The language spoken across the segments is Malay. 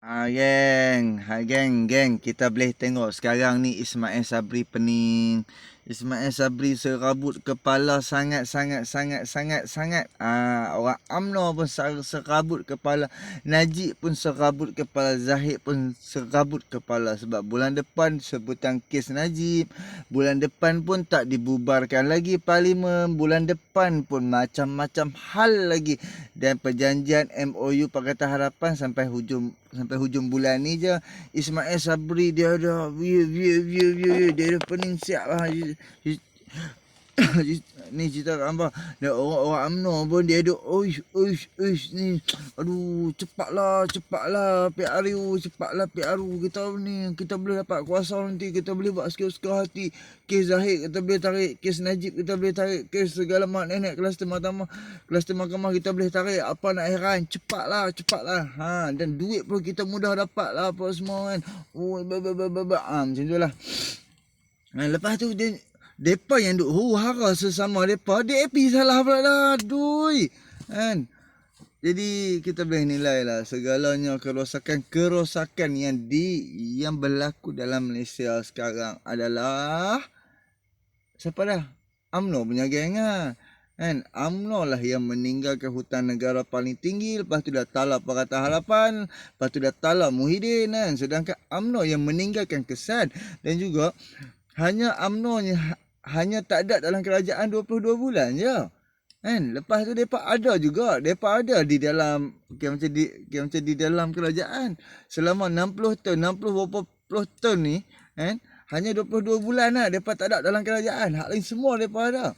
Geng, kita boleh tengok sekarang ni Ismail Sabri pening. Ismail Sabri serabut kepala sangat. Orang UMNO pun serabut kepala. Najib pun serabut kepala. Zahid pun serabut kepala. Sebab bulan depan sebutan kes Najib. Bulan depan pun tak dibubarkan lagi parlimen. Bulan depan pun macam-macam hal lagi. Dan perjanjian MOU Pakatan Harapan sampai hujung bulan ni je. Ismail Sabri dia dah dia dah pening siap lah. Ni cerita kat hangpa. Dia orang-orang UMNO pun dia duk uish ni. Aduh, cepatlah PRU, cepatlah PRU kita ni. Kita boleh dapat kuasa nanti, kita boleh buat suka hati. Kes Zahid kita boleh tarik, kes Najib kita boleh tarik, kes segala mak nenek kluster mahkamah kita boleh tarik. Apa nak heran, cepatlah. Dan duit pun kita mudah dapat lah apa semua kan. Macam tu lah. Lepas tu depa yang duk huru-hara sesama depa, DAP salah pula dah. Aduh. Kan? Jadi kita boleh nilai lah segalanya kerosakan yang berlaku dalam Malaysia sekarang adalah siapa dah? UMNO punya geng lah. Kan? UMNO lah yang meninggalkan hutan negara paling tinggi. Lepas tu dah talak Pakatan Harapan. Lepas tu dah talak Muhyiddin kan. Sedangkan UMNO yang meninggalkan kesan. Dan juga hanya UMNO hanya tak ada dalam kerajaan 22 bulan je. Kan? Lepas tu depa ada juga. Depa ada di dalam macam di dalam kerajaan selama 60 tahun, 60 berapa puluh tahun ni, kan? Hanya 22 bulan lah depa tak ada dalam kerajaan. Hak lain semua depa ada.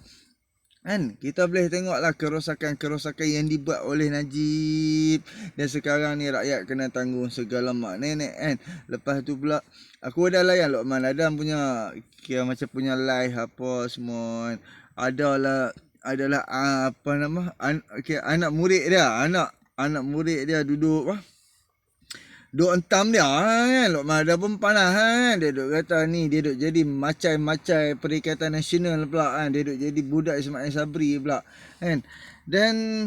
Kan? Kita boleh tengoklah kerosakan yang dibuat oleh Najib. Dan sekarang ni rakyat kena tanggung segala mak nenek kan. Lepas tu pula aku dah layan Lokman Adam punya kira macam punya live apa semua kan. Adalah apa nama anak murid dia duduk entam dia kan. Lokman Adam pun panas kan. Dia duk kata ni dia duk jadi macai-macai Perikatan Nasional pula kan. Dia duk jadi budak Ismail Sabri pula kan. Dan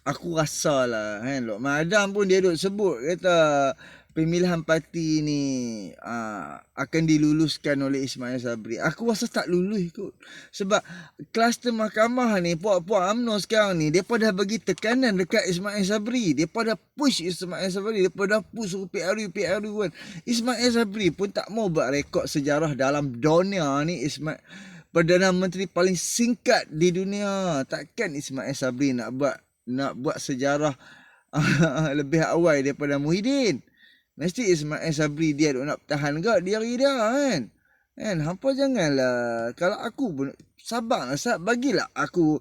aku rasa lah kan Lokman Adam pun dia duk sebut kata pemilihan parti ni akan diluluskan oleh Ismail Sabri. Aku rasa tak lulus kot. Sebab kluster mahkamah ni, puak-puak UMNO sekarang ni, mereka dah bagi tekanan dekat Ismail Sabri. Mereka dah push Ismail Sabri. Mereka dah push PRU kan. Ismail Sabri pun tak mau buat rekod sejarah dalam dunia ni. Perdana Menteri paling singkat di dunia. Takkan Ismail Sabri nak buat sejarah lebih awal daripada Muhyiddin. Mesti Ismail Sabri dia nak tahan ke diri dia kan. Kan hampa janganlah. Kalau aku pun sabarlah bagilah aku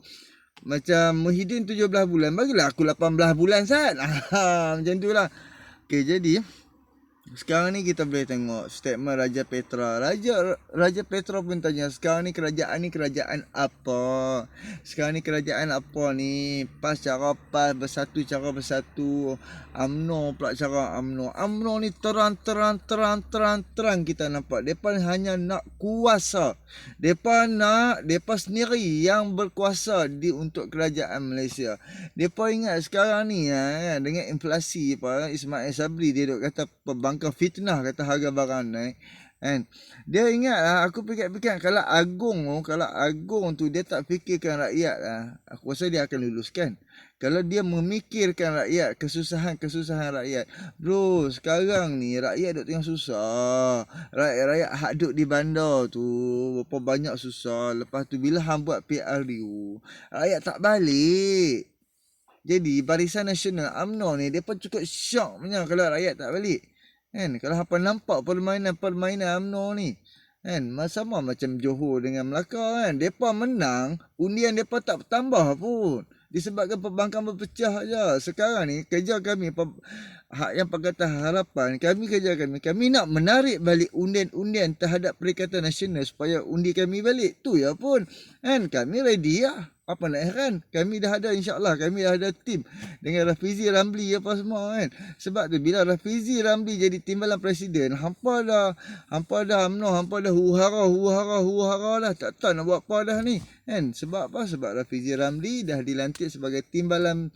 macam Muhyiddin 17 bulan, bagilah aku 18 bulan Sat. Macam tu lah. Okay, jadi sekarang ni kita boleh tengok statement Raja Petra. Raja Petra pun tanya, sekarang ni kerajaan apa? Sekarang ni kerajaan apa ni? PAS cara PAS, bersatu cara bersatu. UMNO pula cara UMNO. UMNO ni terang kita nampak. Depa hanya nak kuasa. Depa sendiri yang berkuasa untuk kerajaan Malaysia. Depa ingat sekarang ni dengan inflasi Ismail Sabri dia duk kata pembangkang fitnah kata harga barang naik kan. Dia ingat aku fikir kalau Agong tu dia tak fikirkan rakyat aku rasa dia akan luluskan. Kalau dia memikirkan rakyat, kesusahan rakyat. Bro, sekarang ni rakyat duk tengah susah. Rakyat hak duk di bandar tu berapa banyak susah. Lepas tu bila hang buat PRU, rakyat tak balik. Jadi Barisan Nasional UMNO ni depa cukup syok punya kalau rakyat tak balik. Kan kalau hangpa nampak permainan UMNO ni. Kan sama macam Johor dengan Melaka kan. Depa menang, undian depa tak bertambah pun. Disebabkan pembangkang berpecah je. Sekarang ni kerja kami yang Pakatan Harapan, kami nak menarik balik undian terhadap Perikatan Nasional supaya undi kami balik. Tu ya pun. Kan kami ready lah. Apa nak heran? Kami dah ada, insyaAllah kami dah ada tim dengan Rafizi Ramli apa semua kan. Sebab tu bila Rafizi Ramli jadi timbalan presiden, hampa dah UMNO, hampa dah huru-hara dah. Tak tahu nak buat apa dah ni kan. Sebab apa? Sebab Rafizi Ramli dah dilantik sebagai timbalan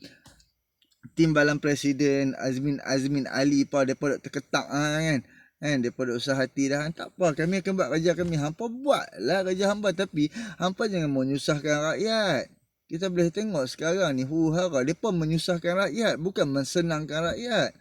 Timbalan Presiden Azmin Ali pa depa duk terketak kan. Depa duk usaha hati dah. Tak apa, kami akan buat kerja kami. Hampa buatlah kerja hamba, tapi hampa jangan menyusahkan rakyat. Kita boleh tengok sekarang ni huru-hara depa menyusahkan rakyat, bukan mensenangkan rakyat.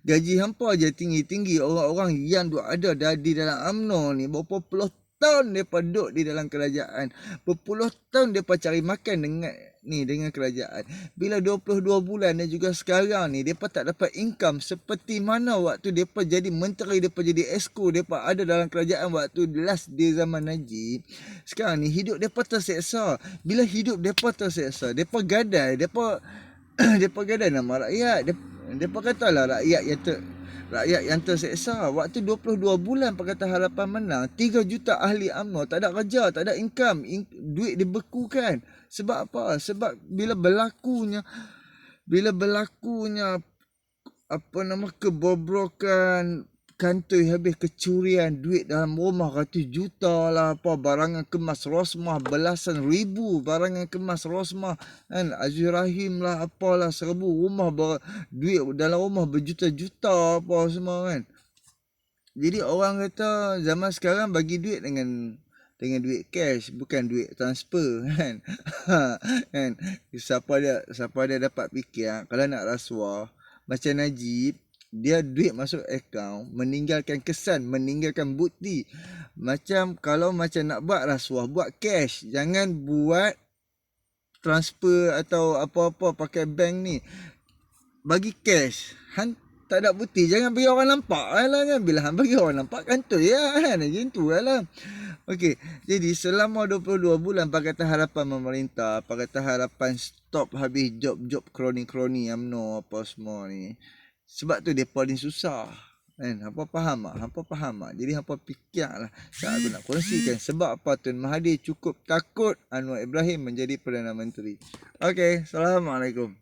Gaji hampa je tinggi-tinggi. Orang-orang yang duk ada di dalam UMNO ni berapa puluh tahun mereka duduk di dalam kerajaan. Berpuluh tahun mereka cari makan dengan kerajaan. Bila 22 bulan dan juga sekarang ni mereka tak dapat income seperti mana waktu mereka jadi menteri, mereka jadi esko, mereka ada dalam kerajaan waktu last di zaman Najib. Sekarang ni hidup mereka terseksa. Bila hidup mereka terseksa, mereka gadai, mereka gadai nama rakyat. Mereka katalah rakyat yang terseksa. Waktu 22 bulan Pakatan Harapan menang, 3 juta ahli UMNO tak ada kerja, tak ada income, duit dibekukan. Sebab apa? Sebab bila berlakunya kebobrokan kantoi, habis kecurian duit dalam rumah ratus juta lah, apa barangan kemas Rosmah belasan ribu barangan kemas Rosmah Azri Rahim lah, apalah serbu rumah duit dalam rumah berjuta-juta apa semua kan. Jadi orang kata zaman sekarang bagi duit dengan duit cash, bukan duit transfer kan. Siapa dia dapat fikir kalau nak rasuah macam Najib, dia duit masuk akaun, meninggalkan kesan, meninggalkan bukti. Kalau nak buat rasuah, buat cash. Jangan buat transfer atau apa-apa pakai bank ni. Bagi cash. Tak ada bukti, jangan bagi orang nampak lah kan. Bila bagi orang nampak kantoi lah kan. Macam tu lah. Okey, jadi selama 22 bulan Pakatan Harapan memerintah, Pakatan Harapan stop habis job kroni-kroni UMNO apa semua ni. Sebab tu dia paling susah. Hampa faham tak? Jadi hampa fikirlah saat aku nak kongsikan sebab apa Tun Mahathir cukup takut Anwar Ibrahim menjadi Perdana Menteri. Okey, Assalamualaikum.